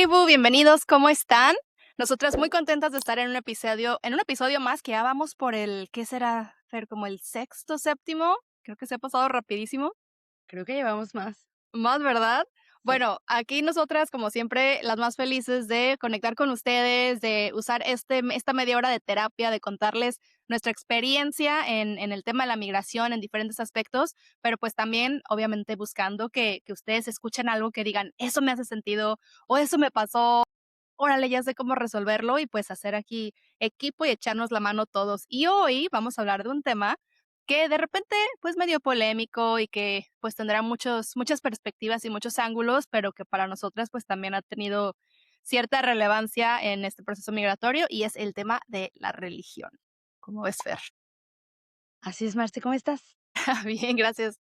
tribu, bienvenidos, ¿cómo están? Nosotras muy contentas de estar en un episodio más que ya vamos por el, ¿qué será, Fer? Como el sexto, séptimo, creo que se ha pasado rapidísimo. Creo que llevamos más. Más, ¿verdad? Sí. Bueno, aquí nosotras, como siempre, las más felices de conectar con ustedes, de usar esta media hora de terapia, de contarles nuestra experiencia en el tema de la migración en diferentes aspectos, pero pues también, obviamente, buscando que ustedes escuchen algo que digan, eso me hace sentido o eso me pasó, órale, ya sé cómo resolverlo y pues hacer aquí equipo y echarnos la mano todos. Y hoy vamos a hablar de un tema que de repente pues medio polémico y que pues tendrá muchas perspectivas y muchos ángulos, pero que para nosotras pues también ha tenido cierta relevancia en este proceso migratorio y es el tema de la religión. ¿Cómo ves, Fer? Así es, Marce, ¿cómo estás? Bien, gracias.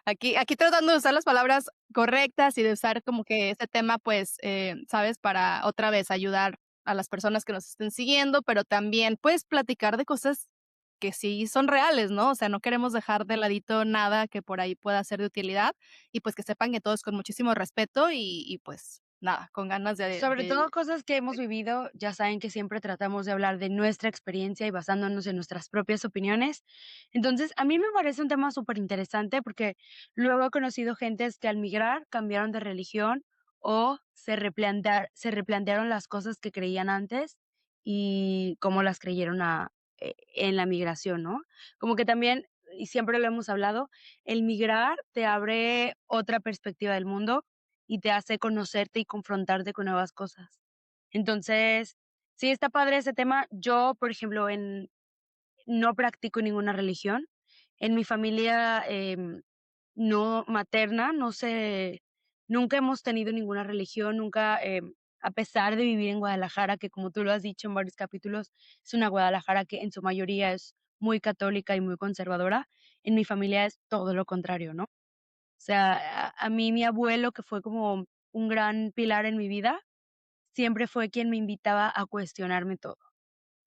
Aquí tratando de usar las palabras correctas y de usar como que ese tema, pues, ¿sabes? Para otra vez ayudar a las personas que nos estén siguiendo, pero también, pues, platicar de cosas que sí son reales, ¿no? O sea, no queremos dejar de ladito nada que por ahí pueda ser de utilidad y, pues, que sepan que todo es con muchísimo respeto y, pues, nada, con ganas Sobre todo cosas que hemos vivido, ya saben que siempre tratamos de hablar de nuestra experiencia y basándonos en nuestras propias opiniones. Entonces, a mí me parece un tema súper interesante porque luego he conocido gentes que al migrar cambiaron de religión o se replantearon las cosas que creían antes y cómo las creyeron en la migración, ¿no? Como que también, y siempre lo hemos hablado, el migrar te abre otra perspectiva del mundo y te hace conocerte y confrontarte con nuevas cosas. Entonces, sí está padre ese tema. Yo, por ejemplo, no practico ninguna religión. En mi familia, no materna, no sé, nunca hemos tenido ninguna religión, nunca, a pesar de vivir en Guadalajara, que como tú lo has dicho en varios capítulos, es una Guadalajara que en su mayoría es muy católica y muy conservadora, en mi familia es todo lo contrario, ¿no? O sea, a mí mi abuelo, que fue como un gran pilar en mi vida, siempre fue quien me invitaba a cuestionarme todo.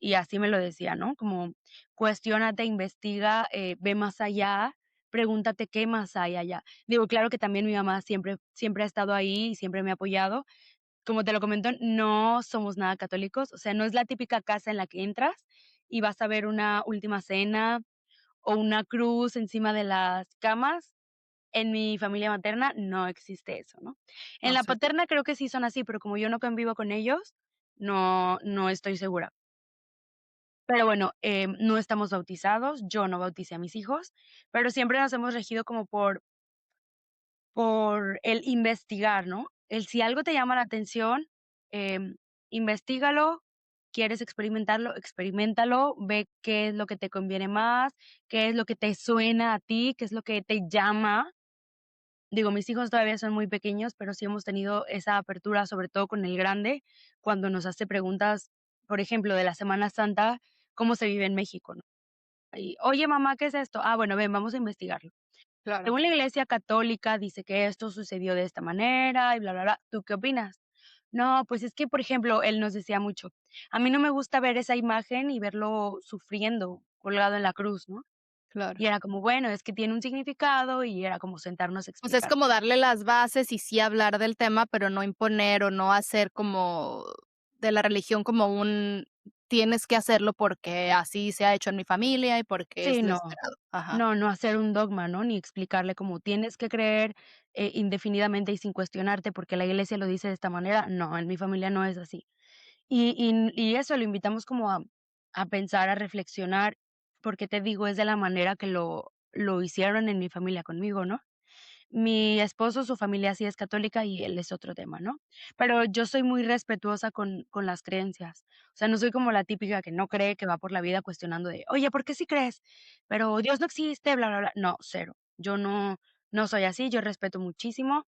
Y así me lo decía, ¿no? Como cuestiónate, investiga, ve más allá, pregúntate qué más hay allá. Digo, claro que también mi mamá siempre ha estado ahí y siempre me ha apoyado. Como te lo comento, no somos nada católicos, o sea, no es la típica casa en la que entras y vas a ver una última cena o una cruz encima de las camas. En mi familia materna no existe eso, ¿no? En no la sé. paterna creo que sí son así, pero como yo no convivo con ellos, no estoy segura. Pero bueno, no estamos bautizados, yo no bauticé a mis hijos, pero siempre nos hemos regido como por el investigar, ¿no? El si algo te llama la atención, investígalo, quieres experimentarlo, experiméntalo, ve qué es lo que te conviene más, qué es lo que te suena a ti, qué es lo que te llama. Digo, mis hijos todavía son muy pequeños, pero sí hemos tenido esa apertura, sobre todo con el grande, cuando nos hace preguntas, por ejemplo, de la Semana Santa, cómo se vive en México, ¿no? Y, oye, mamá, ¿qué es esto? Ah, bueno, ven, vamos a investigarlo. Claro. Según la Iglesia Católica, dice que esto sucedió de esta manera y bla, bla, bla. ¿Tú qué opinas? No, pues es que, por ejemplo, él nos decía mucho, a mí no me gusta ver esa imagen y verlo sufriendo colgado en la cruz, ¿no? Claro. Y era como, bueno, es que tiene un significado y era como sentarnos a O sea, es explicar. como darle las bases y sí hablar del tema, pero no imponer o no hacer como de la religión como un tienes que hacerlo porque así se ha hecho en mi familia y porque es Sí, lo no. esperado. Ajá, No hacer un dogma, ¿no? Ni explicarle como tienes que creer, indefinidamente y sin cuestionarte porque la iglesia lo dice de esta manera. No, en mi familia no es así. Y eso, lo invitamos como a pensar, a reflexionar, porque te digo, es de la manera que lo hicieron en mi familia conmigo, ¿no? Mi esposo, su familia sí es católica y él es otro tema, ¿no? Pero yo soy muy respetuosa con las creencias. O sea, no soy como la típica que no cree, que va por la vida cuestionando de: "Oye, ¿por qué sí crees? Pero Dios no existe, bla, bla, bla". No, cero. Yo no soy así, yo respeto muchísimo.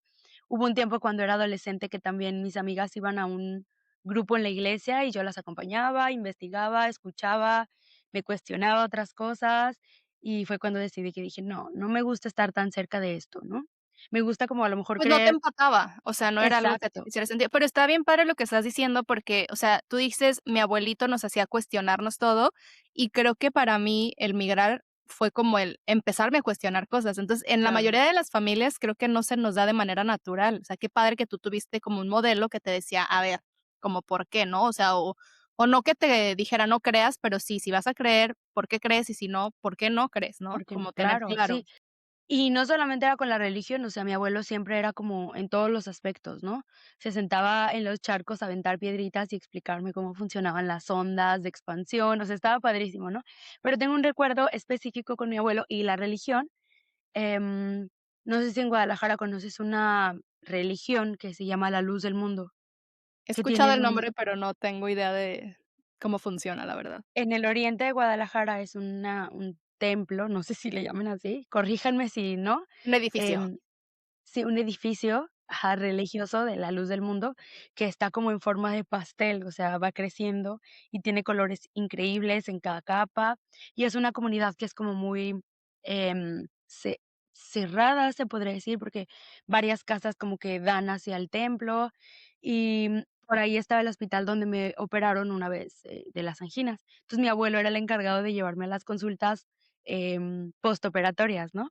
Hubo un tiempo cuando era adolescente que también mis amigas iban a un grupo en la iglesia y yo las acompañaba, investigaba, escuchaba, me cuestionaba otras cosas, y fue cuando decidí que dije: No me gusta estar tan cerca de esto", ¿no? Me gusta como a lo mejor pues no te creer. empataba, o sea, no era algo que te Exacto. hiciera sentido, pero está bien padre lo que estás diciendo porque, o sea, tú dices: "Mi abuelito nos hacía cuestionarnos todo", y creo que para mí el migrar fue como el empezarme a cuestionar cosas. Entonces, en la Claro. mayoría de las familias creo que no se nos da de manera natural. O sea, qué padre que tú tuviste como un modelo que te decía, a ver, como por qué, ¿no? O sea, o no que te dijera no creas, pero sí, si vas a creer, ¿por qué crees? Y si no, ¿por qué no crees, no? Porque Como tener claro, claro. sí. Y no solamente era con la religión, o sea, mi abuelo siempre era como en todos los aspectos, ¿no? Se sentaba en los charcos a aventar piedritas y explicarme cómo funcionaban las ondas de expansión, o sea, estaba padrísimo, ¿no? Pero tengo un recuerdo específico con mi abuelo y la religión. em, no sé si en Guadalajara conoces una religión que se llama La Luz del Mundo, He que escuchado tienen el nombre, pero no tengo idea de cómo funciona, la verdad. en el oriente de Guadalajara es un templo, no sé si le llaman así, corríjanme si no. Un edificio. em, Sí, un edificio, ajá, religioso de la luz del mundo, que está como en forma de pastel, o sea, va creciendo y tiene colores increíbles en cada capa, y es una comunidad que es como muy, cerrada, se podría decir, porque varias casas como que dan hacia el templo, y, por ahí estaba el hospital donde me operaron una vez, de las anginas. Entonces, mi abuelo era el encargado de llevarme a las consultas, postoperatorias, ¿no?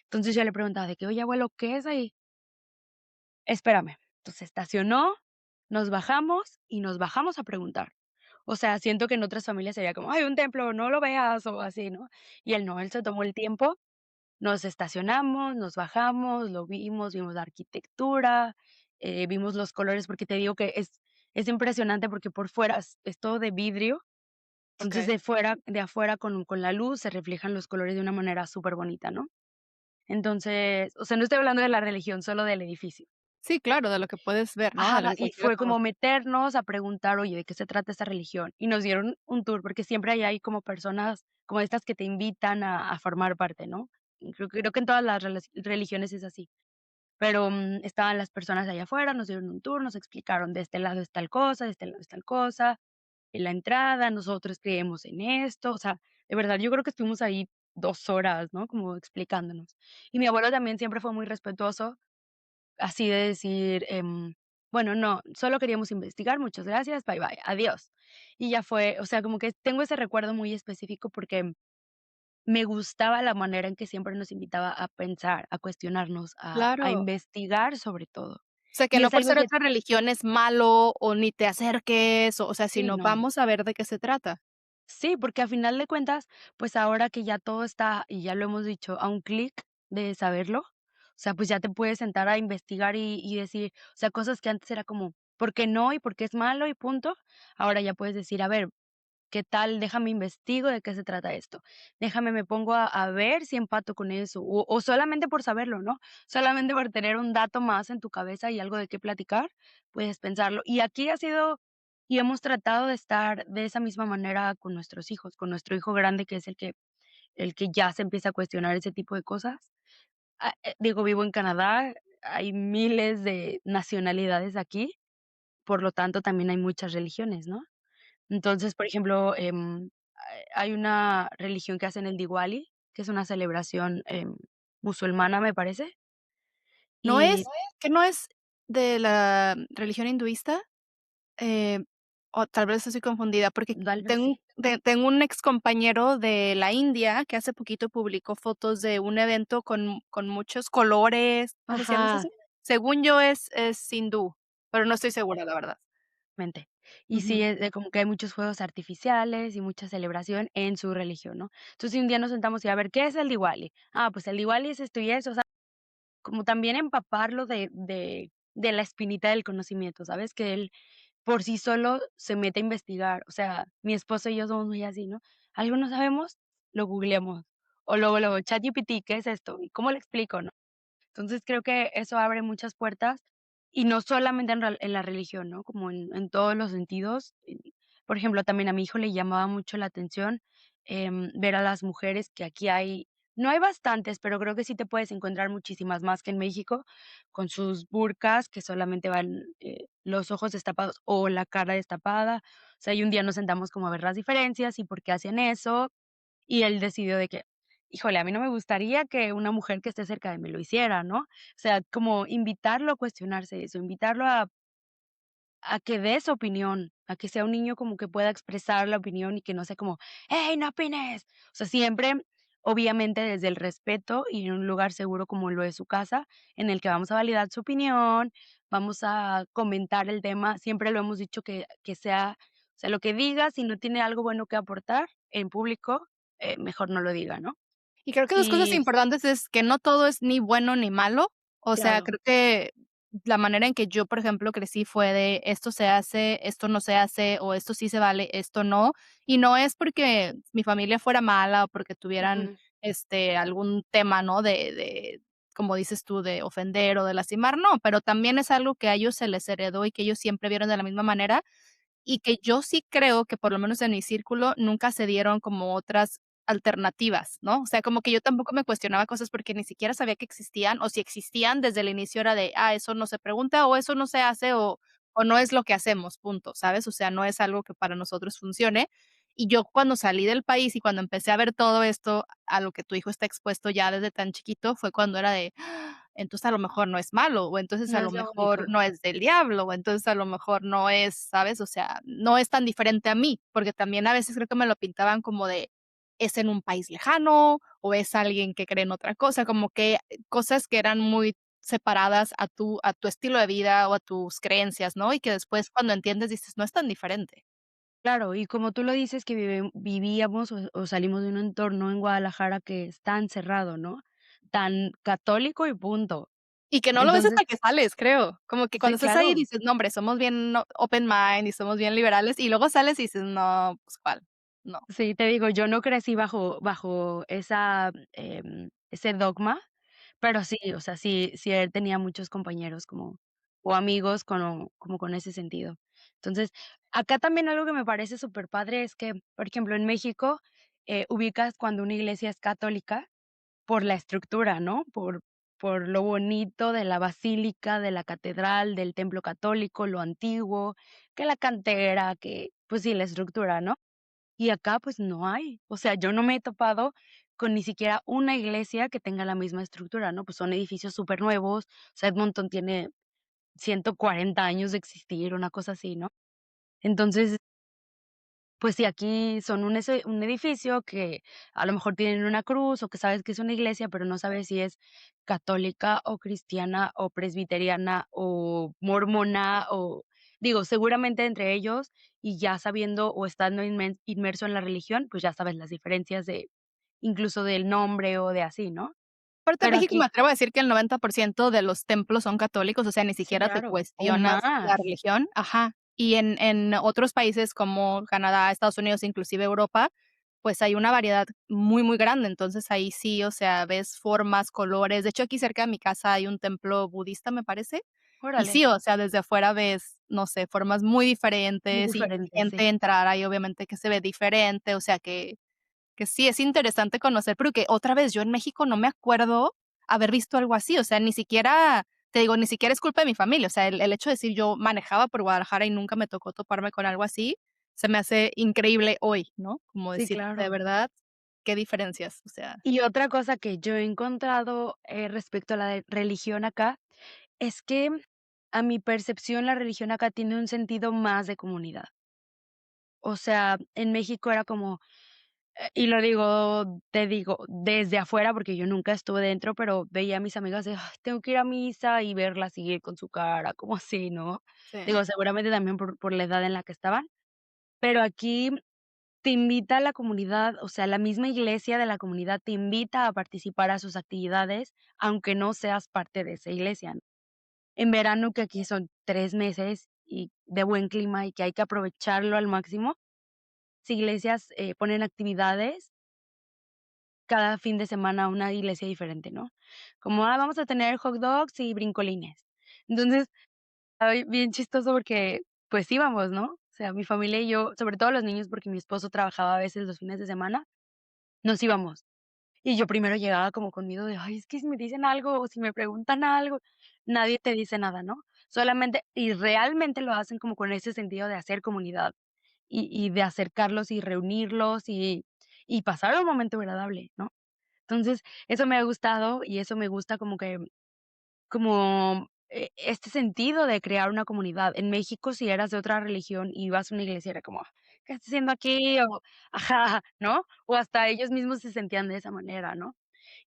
Entonces, yo le preguntaba de que: "Oye, abuelo, ¿qué es ahí?". Espérame. Entonces estacionó, nos bajamos y nos bajamos a preguntar. O sea, siento que en otras familias sería como: "Ay, un templo, no lo veas", o así, ¿no? Y él no, él se tomó el tiempo, nos estacionamos, nos bajamos, lo vimos, vimos la arquitectura, vimos los colores, porque te digo que es impresionante porque por fuera es todo de vidrio, entonces Okey. de afuera con la luz se reflejan los colores de una manera súper bonita, ¿no? Entonces, o sea, no estoy hablando de la religión, solo del edificio. Sí, claro, de lo que puedes ver, ¿no? De lo Ajá, que y cualquiera fue como conoce. meternos a preguntar: "Oye, ¿de qué se trata esta religión?". Y nos dieron un tour, porque siempre hay como personas como estas que te invitan a formar parte, ¿no? Y creo que en todas las religiones es así. Pero, estaban las personas allá afuera, nos dieron un tour, nos explicaron: "De este lado es tal cosa, de este lado es tal cosa, en la entrada, nosotros creemos en esto". O sea, de verdad, yo creo que estuvimos ahí 2 horas, ¿no? Como explicándonos. Y mi abuelo también siempre fue muy respetuoso. Así de decir, bueno, no, solo queríamos investigar, muchas gracias, bye, bye, adiós. Y ya fue, o sea, como que tengo ese recuerdo muy específico porque me gustaba la manera en que siempre nos invitaba a pensar, a cuestionarnos, a Claro. investigar sobre todo. O sea, que Y no es por algo ser que otra religión es malo o ni te acerques, o sea, sí, sino no. vamos a ver de qué se trata. Sí, porque a final de cuentas, pues ahora que ya todo está, y ya lo hemos dicho, a un clic de saberlo, o sea, pues ya te puedes sentar a investigar y decir, o sea, cosas que antes era como, ¿por qué no? Y por qué es malo y punto. Ahora ya puedes decir, a ver, ¿qué tal? Déjame investigo de qué se trata esto. Déjame, me pongo a ver si empato con eso, o solamente por saberlo, ¿no? Solamente por tener un dato más en tu cabeza y algo de qué platicar, puedes pensarlo. Y aquí ha sido, y hemos tratado de estar de esa misma manera con nuestros hijos, con nuestro hijo grande, que es el que ya se empieza a cuestionar ese tipo de cosas. Digo, vivo en Canadá, hay miles de nacionalidades aquí, por lo tanto, también hay muchas religiones, ¿no? Entonces, por ejemplo, hay una religión que hacen el Diwali, que es una celebración, musulmana, me parece, ¿No y es que no es de la religión hinduista? Eh, o tal vez estoy confundida, porque tal vez sí. tengo un excompañero de la India que hace poquito publicó fotos de un evento con muchos colores, no sé si has visto Ajá. eso. Según yo es hindú, pero no estoy segura, la verdad. Mente. Y sí, Ujú. como que hay muchos fuegos artificiales y mucha celebración en su religión, ¿no? Entonces, un día nos sentamos y a ver, ¿qué es el Diwali? Ah, pues el Diwali es esto y eso, o sea, como también empaparlo de la espinita del conocimiento, ¿sabes? Que él por sí solo se mete a investigar. O sea, mi esposo y yo somos muy así, ¿no? Algo no sabemos, lo googleamos. O luego, ChatGPT, ¿qué es esto? ¿Y cómo le explico, no? Entonces, creo que eso abre muchas puertas, y no solamente en la religión, ¿no? Como en todos los sentidos. Por ejemplo, también a mi hijo le llamaba mucho la atención, ver a las mujeres que aquí hay no hay bastantes, pero creo que sí te puedes encontrar muchísimas más que en México, con sus burkas que solamente van, los ojos destapados o la cara destapada. O sea, y un día nos sentamos como a ver las diferencias y por qué hacen eso, y él decidió de que, híjole, a mí no me gustaría que una mujer que esté cerca de mí lo hiciera, ¿no? O sea, como invitarlo a cuestionarse eso, invitarlo a que dé su opinión, a que sea un niño como que pueda expresar la opinión y que no sea como, hey, no opines. O sea, siempre obviamente desde el respeto y en un lugar seguro como lo es su casa, en el que vamos a validar su opinión, vamos a comentar el tema. Siempre lo hemos dicho que sea, o sea, lo que diga, si no tiene algo bueno que aportar en público, mejor no lo diga, ¿no? Y creo que 2 cosas Y importantes es que no todo es ni bueno ni malo. O sea, claro, creo que la manera en que yo, por ejemplo, crecí fue de esto se hace, esto no se hace, o esto sí se vale, esto no. Y no es porque mi familia fuera mala o porque tuvieran, ujú, algún tema, ¿no? De, como dices tú, de ofender o de lastimar, no, pero también es algo que a ellos se les heredó y que ellos siempre vieron de la misma manera. Y que yo sí creo que, por lo menos en mi círculo, nunca se dieron como otras alternativas, ¿no? O sea, como que yo tampoco me cuestionaba cosas porque ni siquiera sabía que existían, o si existían, desde el inicio era de: "Ah, eso no se pregunta, o eso no se hace, o no es lo que hacemos, punto", ¿sabes? O sea, no es algo que para nosotros funcione. Y yo cuando salí del país y cuando empecé a ver todo esto, a lo que tu hijo está expuesto ya desde tan chiquito, fue cuando era de: entonces a lo mejor no es malo, o entonces a no lo es lo mejor único. no es del diablo, o entonces a lo mejor no es, ¿sabes? O sea, no es tan diferente a mí, porque también a veces creo que me lo pintaban como de, es en un país lejano, o es alguien que cree en otra cosa, como que cosas que eran muy separadas a tu estilo de vida o a tus creencias, ¿no? Y que después cuando entiendes dices, no es tan diferente. Claro, y como tú lo dices que vivíamos o salimos de un entorno en Guadalajara que es tan cerrado, ¿no? Tan católico y punto. Y que no lo ves Entonces hasta que sales, creo. Como que cuando sí, estás ahí claro. dices: "No, hombre, somos bien open mind y somos bien liberales", y luego sales y dices: "No, pues, ¿cuál?". No. Sí, te digo, yo no crecí bajo ese dogma, pero sí, o sea, sí, él tenía muchos compañeros como o amigos como con ese sentido. Entonces, acá también algo que me parece súper padre es que, por ejemplo, en México, ubicas cuando una iglesia es católica por la estructura, ¿no? Por lo bonito de la basílica, de la catedral, del templo católico, lo antiguo, que la cantera, que, pues sí, la estructura, ¿no? Y acá, pues, no hay. O sea, yo no me he topado con ni siquiera una iglesia que tenga la misma estructura, ¿no? Pues, son edificios supernuevos, o sea, Edmonton tiene 140 años de existir, una cosa así, ¿no? Entonces, pues sí, aquí son un edificio que a lo mejor tienen una cruz, o que sabes que es una iglesia, pero no sabes si es católica, o cristiana, o presbiteriana, o mormona, o digo, seguramente entre ellos, y ya sabiendo o estando inmerso en la religión, pues ya sabes las diferencias de incluso del nombre o de así, ¿no? Aparte de Pero México, me aquí atrevo a decir que el 90% de los templos son católicos, o sea, ni sí, siquiera te claro, o cuestionas la más. religión. Ajá. Y en otros países como Canadá, Estados Unidos, inclusive Europa, pues hay una variedad muy, muy grande. Entonces, ahí sí, o sea, ves formas, colores. De hecho, aquí cerca de mi casa hay un templo budista, me parece. Y Órale, sí, o sea, desde afuera ves, no sé, formas muy muy diferentes y diferente, gente sí. entrar ahí, obviamente, que se ve diferente, o sea, que sí es interesante conocer, pero que otra vez, yo en México no me acuerdo haber visto algo así, o sea, ni siquiera, te digo, ni siquiera es culpa de mi familia, o sea, el hecho de decir yo manejaba por Guadalajara y nunca me tocó toparme con algo así, se me hace increíble hoy, ¿no? Como Sí, decir, de claro. verdad, qué diferencias, o sea. Y otra cosa que yo he encontrado, respecto a la de religión acá, es que, a mi percepción, la religión acá tiene un sentido más de comunidad. O sea, en México era como, y lo digo, te digo, desde afuera, porque yo nunca estuve dentro, pero veía a mis amigas de: "Ay, tengo que ir a misa", y verlas seguir con su cara, como así, ¿no? Sí. Digo, seguramente también por la edad en la que estaban, pero aquí te invita a la comunidad, o sea, la misma iglesia de la comunidad te invita a participar a sus actividades, aunque no seas parte de esa iglesia, ¿no? En verano, que aquí son 3 meses y de buen clima y que hay que aprovecharlo al máximo, las iglesias, ponen actividades cada fin de semana, una iglesia diferente, ¿no? Como, vamos a tener hot dogs y brincolines. Entonces, ay, bien chistoso porque, pues íbamos, ¿no? O sea, mi familia y yo, sobre todo los niños, porque mi esposo trabajaba a veces los fines de semana, nos íbamos. Y yo primero llegaba como con miedo de: "Ay, es que si me dicen algo, o si me preguntan algo", nadie te dice nada, ¿no? Solamente y realmente lo hacen como con ese sentido de hacer comunidad, y de acercarlos y reunirlos, y pasar un momento agradable, ¿no? Entonces, eso me ha gustado, y eso me gusta como que como, este sentido de crear una comunidad. En México, si eras de otra religión y ibas a una iglesia, era como, ¿qué estás haciendo aquí? O ajá, ¿no? O hasta ellos mismos se sentían de esa manera, ¿no?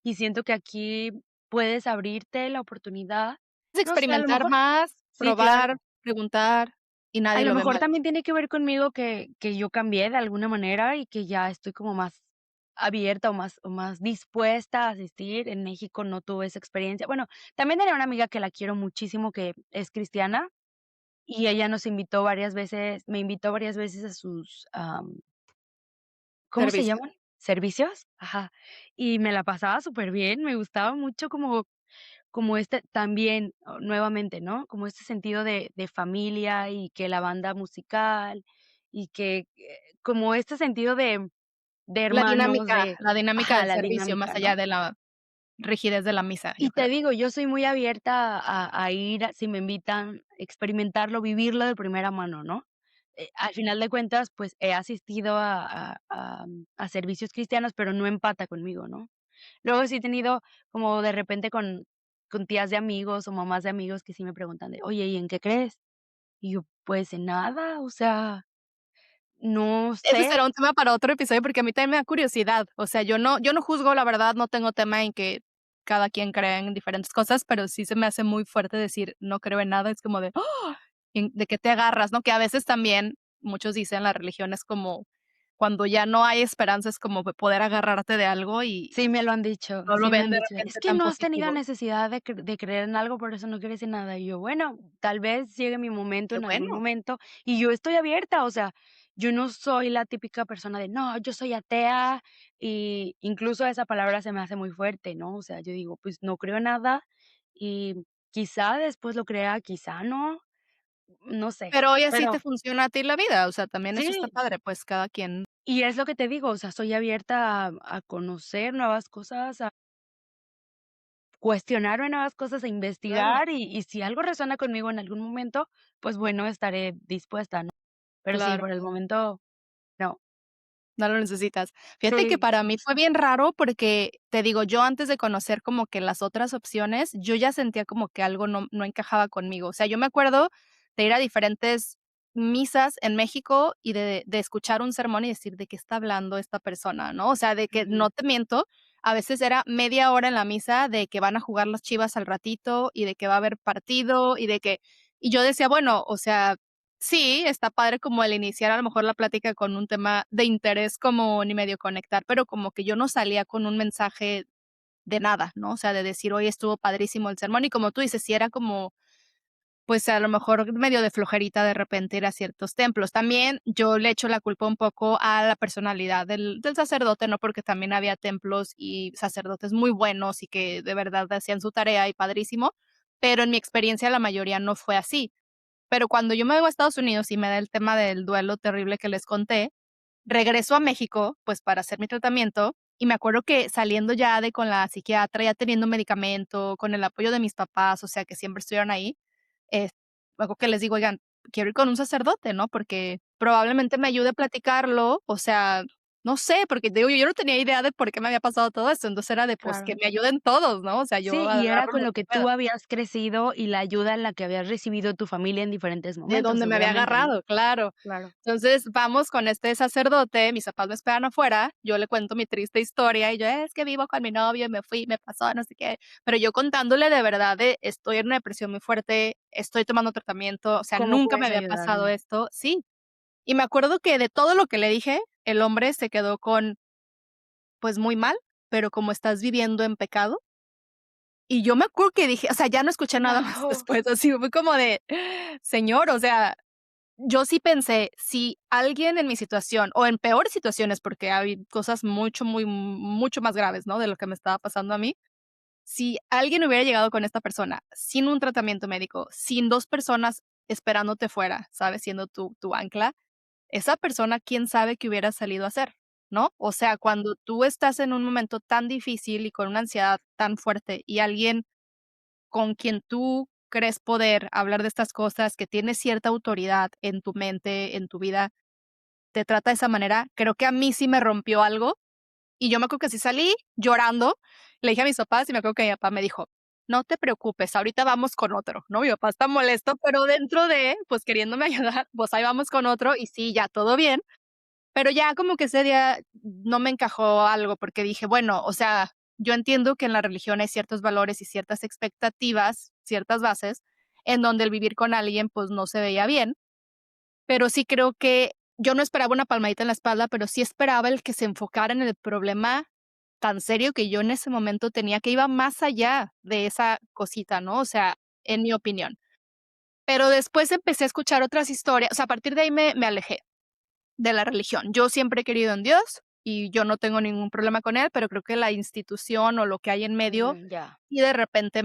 Y siento que aquí puedes abrirte la oportunidad, Es no sé, a lo experimentar mejor más, sí, probar, claro. preguntar, y A nadie lo lo ve mejor mal. también tiene que ver conmigo que yo cambié de alguna manera y que ya estoy como más abierta o más dispuesta a asistir. En México no tuve esa experiencia. Bueno, también tenía una amiga que la quiero muchísimo, que es cristiana, y ella nos invitó varias veces me invitó varias veces a sus, ¿cómo se Servicio. llaman? ¿Servicios? Ajá. Y me la pasaba súper bien, me gustaba mucho como este también, nuevamente, ¿no? Como este sentido de familia y que la banda musical y que, como este sentido de hermanos, de La dinámica ajá, del la servicio, más dinámica, ¿no? allá de la rigidez de la misa, yo Y te creo. digo, yo soy muy abierta a ir, si me invitan, experimentarlo, vivirlo de primera mano, ¿no? Al final de cuentas, pues, he asistido a servicios cristianos, pero no empata conmigo, ¿no? Luego sí he tenido como de repente con tías de amigos o mamás de amigos que sí me preguntan de: "Oye, ¿y en qué crees?". Y yo: "Pues en nada, o sea, no Ese sé". será un tema para otro episodio, porque a mí también me da curiosidad. O sea, yo no juzgo, la verdad, no tengo tema en que cada quien crea en diferentes cosas, pero sí se me hace muy fuerte decir: "No creo en nada", es como de, ¡ah! ¿De qué te agarras?, ¿no? Que a veces también muchos dicen la religión es como cuando ya no hay esperanza, es como poder agarrarte de algo y Sí me lo han dicho, no lo sí me ven han de dicho: "Es repente que tan no has tenido positivo. necesidad de creer en algo, por eso no crees en nada". Y yo: "Bueno, tal vez llegue mi momento Qué en algún bueno. momento", y yo estoy abierta, o sea, yo no soy la típica persona de: "No, yo soy atea", y incluso esa palabra se me hace muy fuerte, ¿no? O sea, yo digo: "Pues no creo en nada y quizá después lo crea, quizá no", no sé, Pero hoy así te pero funciona a ti la vida, o sea, también eso está sí. padre, pues cada quien. Y es lo que te digo, o sea, soy abierta a conocer nuevas cosas, a cuestionarme nuevas cosas, a Claro, investigar, y si algo resuena conmigo en algún momento, pues bueno, estaré dispuesta, ¿no? Pero sí, claro. por el momento, no. No lo necesitas. Fíjate que Sí, para mí fue bien raro porque, te digo, yo antes de conocer como que las otras opciones, yo ya sentía como que algo no encajaba conmigo. O sea, yo me acuerdo de ir a diferentes misas en México y de escuchar un sermón y decir: "¿De qué está hablando esta persona?", ¿no? O sea, de que ujú, no te miento, a veces era media hora en la misa de que van a jugar las Chivas al ratito y de que va a haber partido y de que y yo decía: "Bueno, o sea, sí, está padre como el iniciar a lo mejor la plática con un tema de interés como ni medio conectar, pero como que yo no salía con un mensaje de nada, ¿no? O sea, de decir: "Hoy estuvo padrísimo el sermón", y como tú dices, sí era como, pues, a lo mejor medio de flojerita de repente ir a ciertos templos. También yo le echo la culpa un poco a la personalidad del sacerdote, ¿no? Porque también había templos y sacerdotes muy buenos y que de verdad hacían su tarea y padrísimo, pero en mi experiencia la mayoría no fue así. Pero cuando yo me vengo a Estados Unidos y me da el tema del duelo terrible que les conté, regreso a México, pues, para hacer mi tratamiento, y me acuerdo que saliendo ya de con la psiquiatra, ya teniendo medicamento, con el apoyo de mis papás, o sea, que siempre estuvieron ahí, eh, me acuerdo que les digo: "Oigan, quiero ir con un sacerdote", ¿no? Porque probablemente me ayude a platicarlo, o sea, no sé, porque te digo, yo no tenía idea de por qué me había pasado todo esto, entonces era de, pues, que claro. me ayuden todos, ¿no? O sea, yo Sí, y era agarro con lo lo que que pueda. tú habías crecido y la ayuda en la que habías recibido tu familia en diferentes De momentos, donde me había obviamente, ¿no? agarrado, claro. Claro, Entonces, vamos con este sacerdote, mis papás me esperan afuera, yo le cuento mi triste historia, y yo: "Es que vivo con mi novio y me fui, me pasó no sé qué", pero yo contándole de verdad de estoy en una depresión muy fuerte, estoy tomando tratamiento, o sea, ¿cómo nunca me puedes había pasado ayudarme? esto sí, y me acuerdo que de todo lo que le dije, el hombre se quedó con, pues, muy mal, pero como estás viviendo en pecado, y yo me acuerdo que dije, o sea, ya no escuché nada más Guau, después, así fue como de, señor, o sea, yo sí pensé, si alguien en mi situación, o en peores situaciones, porque hay cosas mucho más graves, ¿no?, de lo que me estaba pasando a mí. Si alguien hubiera llegado con esta persona sin un tratamiento médico, sin 2 personas esperándote fuera, ¿sabes?, siendo tu ancla, esa persona, quién sabe qué hubiera salido a hacer, ¿no? O sea, cuando tú estás en un momento tan difícil y con una ansiedad tan fuerte, y alguien con quien tú crees poder hablar de estas cosas, que tiene cierta autoridad en tu mente, en tu vida, te trata de esa manera, creo que a mí sí me rompió algo, y yo me acuerdo que sí salí llorando, le dije a mis papás, y me acuerdo que mi papá me dijo: "No te preocupes, ahorita vamos con otro", ¿no? Mi papá está molesto, pero dentro de, pues, queriéndome ayudar, pues, ahí vamos con otro, y sí, ya todo bien. Pero ya como que ese día no me encajó algo, porque dije, bueno, o sea, yo entiendo que en la religión hay ciertos valores y ciertas expectativas, ciertas bases, en donde el vivir con alguien, pues, no se veía bien, pero sí creo que yo no esperaba una palmadita en la espalda, pero sí esperaba el que se enfocara en el problema tan serio que yo en ese momento tenía, que iba más allá de esa cosita, ¿no? O sea, en mi opinión. Pero después empecé a escuchar otras historias, o sea, a partir de ahí me alejé de la religión. Yo siempre he querido en Dios y yo no tengo ningún problema con él, pero creo que la institución o lo que hay en medio, Ya. y de repente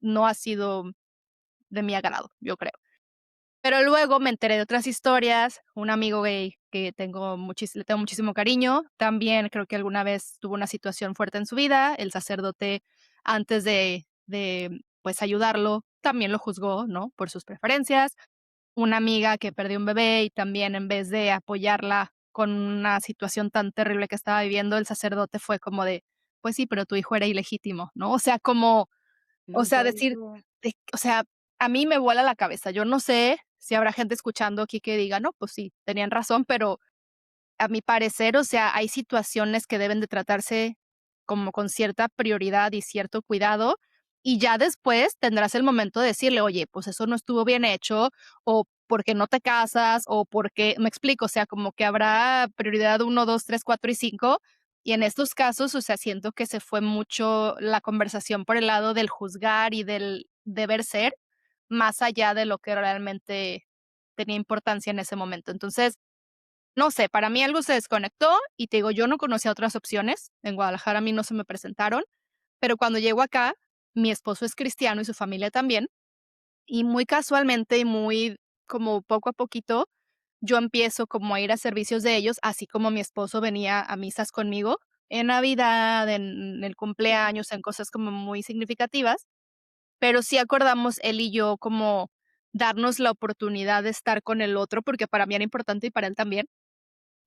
no ha sido de mi agrado, yo creo. Pero luego me enteré de otras historias, un amigo gay que le tengo muchísimo cariño, también creo que alguna vez tuvo una situación fuerte en su vida, el sacerdote antes pues, ayudarlo, también lo juzgó, ¿no?, por sus preferencias. Una amiga que perdió un bebé y también en vez de apoyarla con una situación tan terrible que estaba viviendo, el sacerdote fue como de: "Pues sí, pero tu hijo era ilegítimo", ¿no? O sea, No decir, inventes. o sea, a mí me vuela la cabeza. Yo no sé si habrá gente escuchando aquí que diga: "No, pues sí, tenían razón", pero a mi parecer, o sea, hay situaciones que deben de tratarse como con cierta prioridad y cierto cuidado, y ya después tendrás el momento de decirle: "Oye, pues eso no estuvo bien hecho", o "¿Por qué no te casas?", o "¿Por qué?". ¿Me explico? O sea, como que habrá prioridad uno, 2, 3, 4 y 5, y en estos casos, o sea, siento que se fue mucho la conversación por el lado del juzgar y del deber ser, más allá de lo que realmente tenía importancia en ese momento. Entonces, no sé, para mí algo se desconectó y te digo, yo no conocía otras opciones. En Guadalajara a mí no se me presentaron, pero cuando llego acá, mi esposo es cristiano y su familia también, y muy casualmente y muy como poco a poquito, yo empiezo como a ir a servicios de ellos, así como mi esposo venía a misas conmigo en Navidad, en el cumpleaños, en cosas como muy significativas, pero sí acordamos él y yo como darnos la oportunidad de estar con el otro, porque para mí era importante y para él también,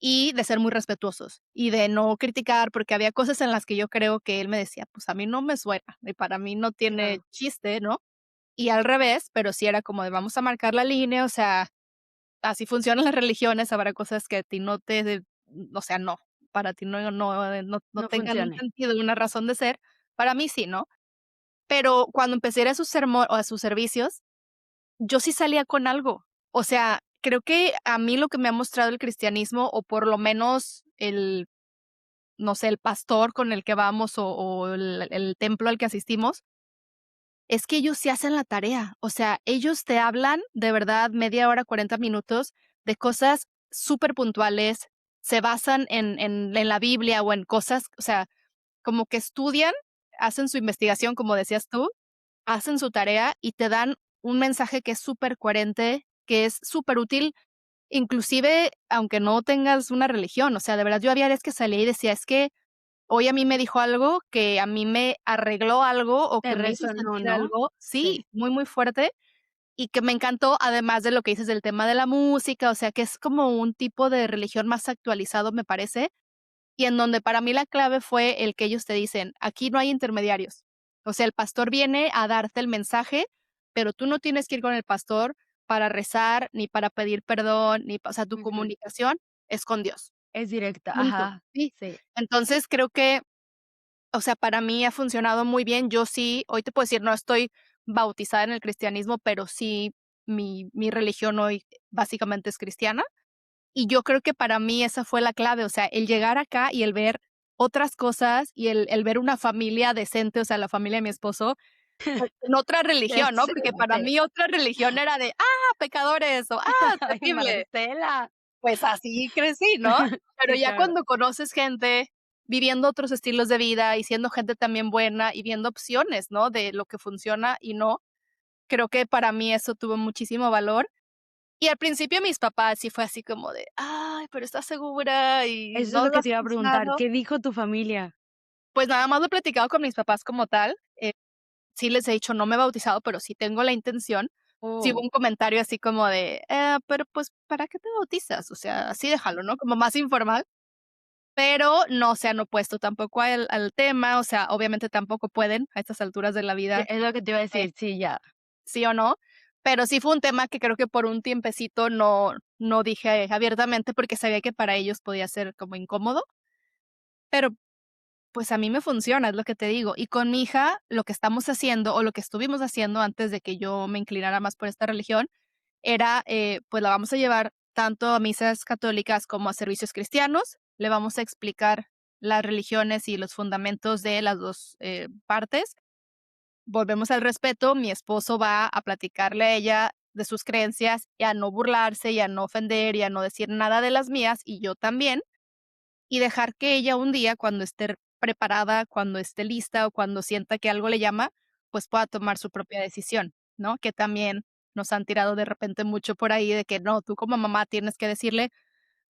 y de ser muy respetuosos, y de no criticar, porque había cosas en las que yo creo que él me decía: "Pues a mí no me suena, y para mí no tiene Ya. chiste", ¿no? Y al revés, pero sí era como de vamos a marcar la línea, o sea, así funcionan las religiones, habrá cosas que a ti no o sea, no, para ti no No tengan un funcione. sentido, una razón de ser, para mí sí, ¿no? Pero cuando empecé a ir a sus sermo o a sus servicios, yo sí salía con algo. O sea, creo que a mí lo que me ha mostrado el cristianismo, o por lo menos no sé, el pastor con el que vamos o el templo al que asistimos, es que ellos sí hacen la tarea. O sea, ellos te hablan de verdad media hora, 40 minutos de cosas súper puntuales, se basan en la Biblia o en cosas, o sea, como que estudian, hacen su investigación, como decías tú, hacen su tarea y te dan un mensaje que es súper coherente, que es súper útil, inclusive aunque no tengas una religión. O sea, de verdad yo había veces que salía y decía: "Es que hoy a mí me dijo algo que a mí me arregló algo o Te que me hizo resonó, sentir ¿no? algo", Sí. sí, muy, muy fuerte, y que me encantó, además de lo que dices del tema de la música, o sea, que es como un tipo de religión más actualizado, me parece, y en donde para mí la clave fue el que ellos te dicen: "Aquí no hay intermediarios". O sea, el pastor viene a darte el mensaje, pero tú no tienes que ir con el pastor para rezar, ni para pedir perdón, o sea, tu Ujú. comunicación es con Dios, Es directa, punto. ajá, Sí. sí. Entonces, creo que, o sea, para mí ha funcionado muy bien. Yo sí, hoy te puedo decir, no estoy bautizada en el cristianismo, pero sí mi religión hoy básicamente es cristiana. Y yo creo que para mí esa fue la clave, o sea, el llegar acá y el ver otras cosas y el ver una familia decente, o sea, la familia de mi esposo, pues, en otra religión, ¿no? Porque para Decente. mí otra religión era de, pecadores o, Ay, terrible. Marcela. Pues así crecí, ¿no? Pero Sí, ya claro. cuando conoces gente viviendo otros estilos de vida y siendo gente también buena y viendo opciones, ¿no? De lo que funciona y no, creo que para mí eso tuvo muchísimo valor. Y al principio mis papás sí fue así como de: "Ay, pero ¿estás segura? ¿Y Eso es no lo lo que has te iba a preguntar, pensado?". ¿qué dijo tu familia? Pues nada más lo he platicado con mis papás como tal, sí les he dicho, no me he bautizado, pero sí tengo la intención. Sí hubo Oh, un comentario así como de: pero, pues, ¿para qué te bautizas? O sea, así déjalo", ¿no? Como más informal, pero no se han opuesto tampoco al tema, o sea, obviamente tampoco pueden a estas alturas de la sí, vida es lo que te iba a decirme decir, sí, ya. sí o no, pero sí fue un tema que creo que por un tiempecito no dije abiertamente porque sabía que para ellos podía ser como incómodo, pero pues a mí me funciona, es lo que te digo. Y con mi hija, lo que estamos haciendo, o lo que estuvimos haciendo antes de que yo me inclinara más por esta religión, era, pues la vamos a llevar tanto a misas católicas como a servicios cristianos. Le vamos a explicar las religiones y los fundamentos de las 2 partes. Volvemos al respeto, mi esposo va a platicarle a ella de sus creencias y a no burlarse, y a no ofender, y a no decir nada de las mías, y yo también. Y dejar que ella un día, cuando esté preparada, cuando esté lista o cuando sienta que algo le llama, pues pueda tomar su propia decisión, ¿no? Que también nos han tirado de repente mucho por ahí de que no, tú como mamá tienes que decirle,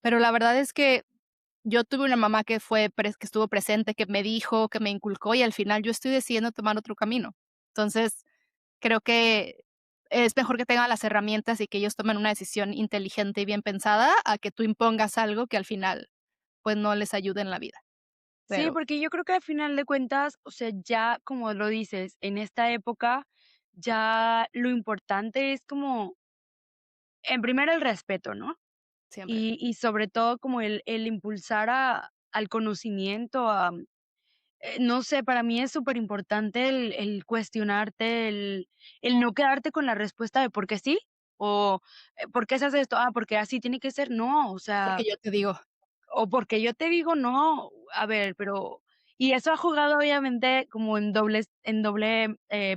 pero la verdad es que yo tuve una mamá que fue que estuvo presente, que me dijo, que me inculcó y al final yo estoy decidiendo tomar otro camino. Entonces, creo que es mejor que tengan las herramientas y que ellos tomen una decisión inteligente y bien pensada, a que tú impongas algo que al final, pues, no les ayude en la vida. Sí, Pero porque yo creo que al final de cuentas, o sea, ya como lo dices, en esta época ya lo importante es como, en primera el respeto, ¿no? siempre. Y sobre todo como el impulsar al conocimiento, no sé, para mí es súper importante el cuestionarte, el no quedarte con la respuesta de por qué sí, o por qué se hace esto, porque así tiene que ser. No, o sea, Porque yo te digo, o porque yo te digo no, a ver, pero y eso ha jugado obviamente como en doble,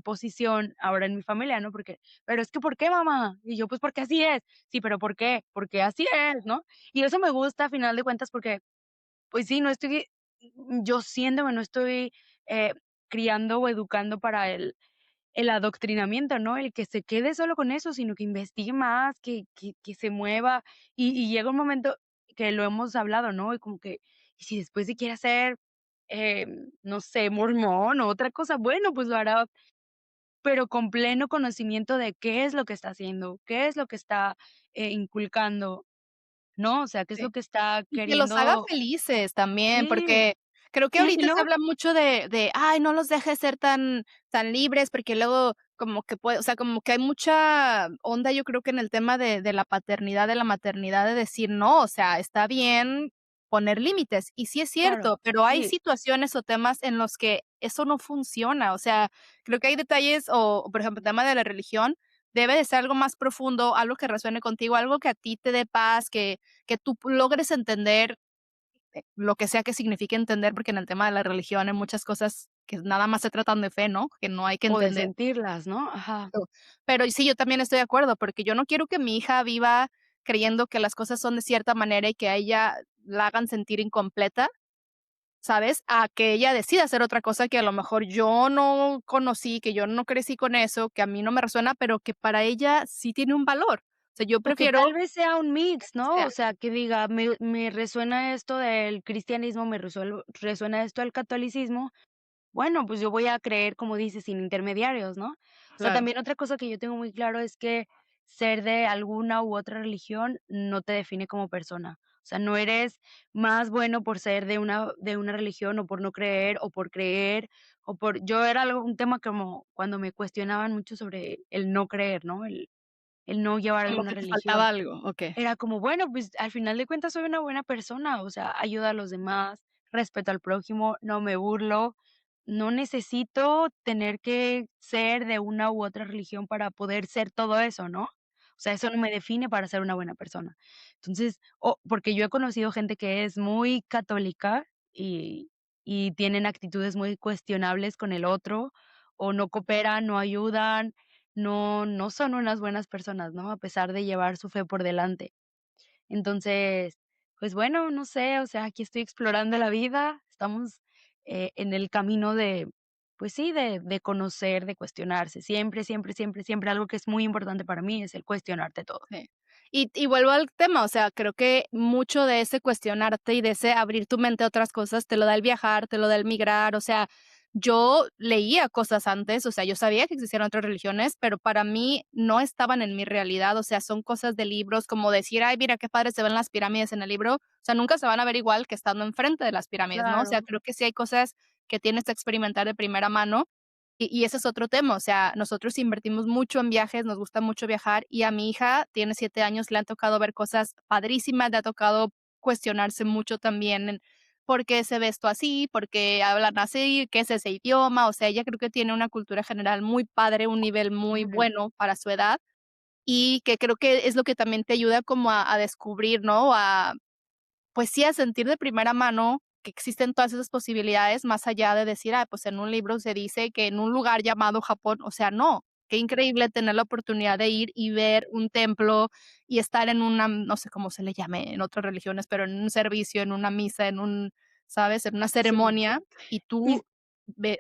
posición ahora en mi familia, ¿no? Porque, pero es que, ¿por qué, mamá? Y yo, pues, porque así es. Sí, pero ¿por qué? Porque así es, ¿no? Y eso me gusta a final de cuentas porque, pues sí, no estoy yo siéndome, no estoy, eh, criando o educando para el adoctrinamiento, ¿no? El que se quede solo con eso, sino que investigue más, que se mueva. Y llega un momento que lo hemos hablado, ¿no? Y como que, y si después se quiere hacer, no sé, mormón o otra cosa, bueno, pues lo hará, pero con pleno conocimiento de qué es lo que está haciendo, qué es lo que está, inculcando, ¿no? O sea, qué es lo sí. que está Y que los haga queriendo. felices también, Sí. porque creo que Y ahorita se luego habla mucho de: "Ay, no los dejes ser tan libres", porque luego como que puede o sea, como que hay mucha onda, yo creo que en el tema de la paternidad, de la maternidad, de decir: "No, o sea, está bien poner límites", y sí es claro, cierto, pero hay sí. situaciones o temas en los que eso no funciona, o sea, creo que hay detalles por ejemplo, el tema de la religión, debe de ser algo más profundo, algo que resuene contigo, algo que a ti te dé paz, que tú logres entender, lo que sea que signifique entender, porque en el tema de la religión hay muchas cosas que nada más se tratan de fe, ¿no? Que no hay que O de entender. sentirlas, ¿no? Ajá. Pero sí, yo también estoy de acuerdo, porque yo no quiero que mi hija viva creyendo que las cosas son de cierta manera y que a ella la hagan sentir incompleta, ¿sabes? A que ella decida hacer otra cosa que a lo mejor yo no conocí, que yo no crecí con eso, que a mí no me resuena, pero que para ella sí tiene un valor. O sea, yo O que prefiero tal vez sea un que mix, así ¿no? sea. O sea, que diga, me resuena esto del cristianismo, resuena esto del catolicismo. Bueno, pues yo voy a creer, como dices, sin intermediarios, ¿no? O sea, Claro. también otra cosa que yo tengo muy claro es que ser de alguna u otra religión no te define como persona. O sea, no eres más bueno por ser de una religión o por no creer o por creer o por yo era algo un tema como cuando me cuestionaban mucho sobre el no creer, ¿no? El no llevar Como alguna que te religión. faltaba algo, okey. Era como, bueno, pues, al final de cuentas soy una buena persona, o sea, ayudo a los demás, respeto al prójimo, no me burlo, no necesito tener que ser de una u otra religión para poder ser todo eso, ¿no? O sea, eso no me define para ser una buena persona. Entonces, porque yo he conocido gente que es muy católica y tienen actitudes muy cuestionables con el otro, o no cooperan, no ayudan, no son unas buenas personas, ¿no? A pesar de llevar su fe por delante. Entonces, pues bueno, no sé, o sea, aquí estoy explorando la vida, estamos, en el camino de, pues sí, de conocer, de cuestionarse. Siempre, siempre, siempre, siempre algo que es muy importante para mí es el cuestionarte todo. Sí. Y vuelvo al tema, o sea, creo que mucho de ese cuestionarte y de ese abrir tu mente a otras cosas te lo da el viajar, te lo da el migrar, o sea, yo leía cosas antes, o sea, yo sabía que existían otras religiones, pero para mí no estaban en mi realidad, o sea, son cosas de libros, como decir: "Ay, mira qué padre se ven las pirámides en el libro", o sea, nunca se van a ver igual que estando enfrente de las pirámides, ¿no? O sea, Claro. creo que sí hay cosas que tienes que experimentar de primera mano. Y ese es otro tema, o sea, nosotros invertimos mucho en viajes, nos gusta mucho viajar, y a mi hija, tiene 7 años, le han tocado ver cosas padrísimas, le ha tocado cuestionarse mucho también en por qué se ve esto así, por qué hablan así, qué es ese idioma, o sea, ella creo que tiene una cultura general muy padre, un nivel muy Ujú. bueno para su edad, y que creo que es lo que también te ayuda como a descubrir, ¿no? A pues sí, a sentir de primera mano que existen todas esas posibilidades, más allá de decir: "Ah, pues en un libro se dice que en un lugar llamado Japón", o sea, no. Qué increíble tener la oportunidad de ir y ver un templo y estar en una, no sé cómo se le llame en otras religiones, pero en un servicio, en una misa, en un, ¿sabes? En una Sí. ceremonia, y Y tú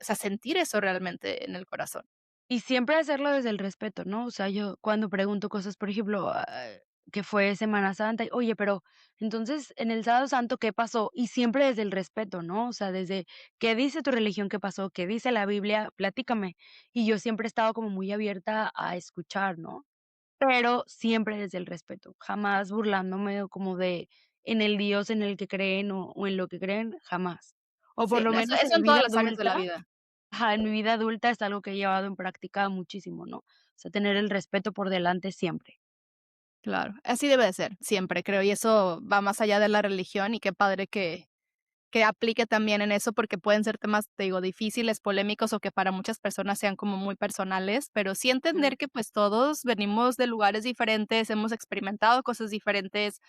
o sea, sentir eso realmente en el corazón. Y siempre hacerlo desde el respeto, ¿no? O sea, yo cuando pregunto cosas, por ejemplo, que fue Semana Santa, oye, pero entonces en el Sábado Santo, ¿qué pasó? Y siempre desde el respeto, ¿no? O sea, desde qué dice tu religión, qué pasó, qué dice la Biblia, platícame. Y yo siempre he estado como muy abierta a escuchar, ¿no? Pero siempre desde el respeto, jamás burlándome o como de en el Dios en el que creen o en lo que creen, jamás. O por Sí, lo no, eso menos en eso mi en todas vida las áreas de la adulta. vida. Ajá, en mi vida adulta es algo que he llevado en práctica muchísimo, ¿no? O sea, tener el respeto por delante siempre. Claro, así debe de ser, siempre creo, y eso va más allá de la religión, y qué padre que aplique también en eso, porque pueden ser temas, te digo, difíciles, polémicos, o que para muchas personas sean como muy personales, pero sí Ujú. entender que, pues, todos venimos de lugares diferentes, hemos experimentado cosas diferentes,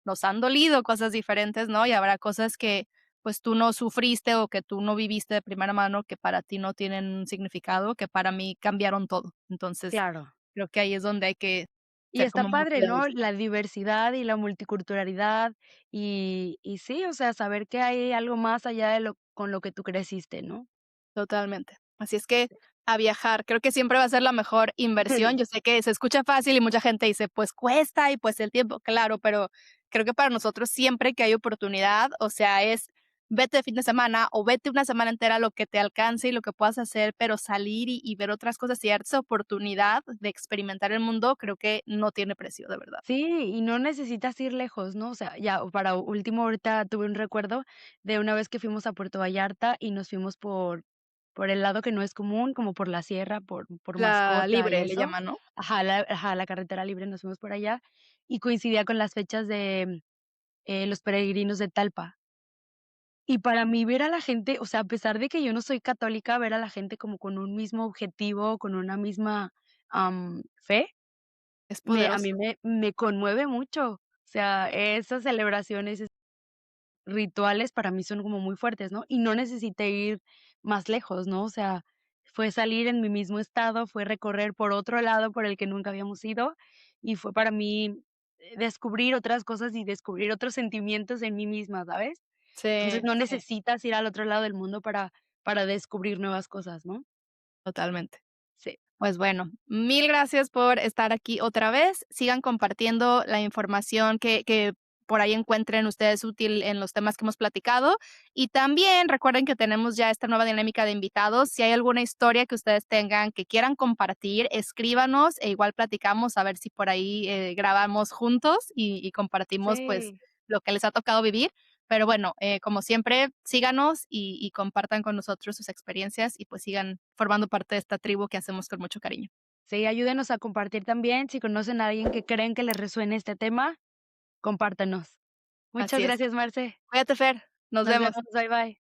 nos han dolido cosas diferentes, ¿no? Y habrá cosas que, pues, tú no sufriste, o que tú no viviste de primera mano, que para ti no tienen un significado, que para mí cambiaron todo. Entonces, Claro. creo que ahí es donde hay que Y ser está como muy padre, ¿no? cuidadosos. La diversidad y la multiculturalidad y sí, o sea, saber que hay algo más allá de lo con lo que tú creciste, ¿no? Totalmente. Así es que a viajar, creo que siempre va a ser la mejor inversión. Yo sé que se escucha fácil y mucha gente dice: "Pues cuesta y pues el tiempo", claro, pero creo que para nosotros siempre que hay oportunidad, o sea, es vete de fin de semana o vete una semana entera, lo que te alcance y lo que puedas hacer, pero salir y ver otras cosas y darte esa oportunidad de experimentar el mundo, creo que no tiene precio, de verdad. Sí, y no necesitas ir lejos, ¿no? O sea, ya para último, ahorita tuve un recuerdo de una vez que fuimos a Puerto Vallarta y nos fuimos por el lado que no es común, como por la sierra, por La Mascota y libre le eso. llaman, ¿no? Ajá, la carretera libre, nos fuimos por allá y coincidía con las fechas de, los peregrinos de Talpa. Y para mí ver a la gente, o sea, a pesar de que yo no soy católica, ver a la gente como con un mismo objetivo, con una misma, fe, Es me a poderoso. mí me conmueve mucho. O sea, esas celebraciones, esos rituales para mí son como muy fuertes, ¿no? Y no necesité ir más lejos, ¿no? O sea, fue salir en mi mismo estado, fue recorrer por otro lado por el que nunca habíamos ido, y fue para mí, descubrir otras cosas y descubrir otros sentimientos en mí misma, ¿sabes? Entonces, Sí, no sí, necesitas ir al otro lado del mundo para descubrir nuevas cosas, ¿no? totalmente. Sí, Pues bueno, mil gracias por estar aquí otra vez. Sigan compartiendo la información que por ahí encuentren ustedes útil en los temas que hemos platicado. Y también recuerden que tenemos ya esta nueva dinámica de invitados. Si hay alguna historia que ustedes tengan que quieran compartir, escríbanos e igual platicamos a ver si por ahí grabamos juntos y compartimos pues sí, lo que les ha tocado vivir. Pero bueno, como siempre, síganos y compartan con nosotros sus experiencias y pues sigan formando parte de esta tribu que hacemos con mucho cariño. sí, ayúdenos a compartir también. Si conocen a alguien que creen que le resuene este tema, compártanos. Muchas Así es. gracias, Marce. Cuídate, Fer. Nos Nos vemos. vemos. Bye, bye.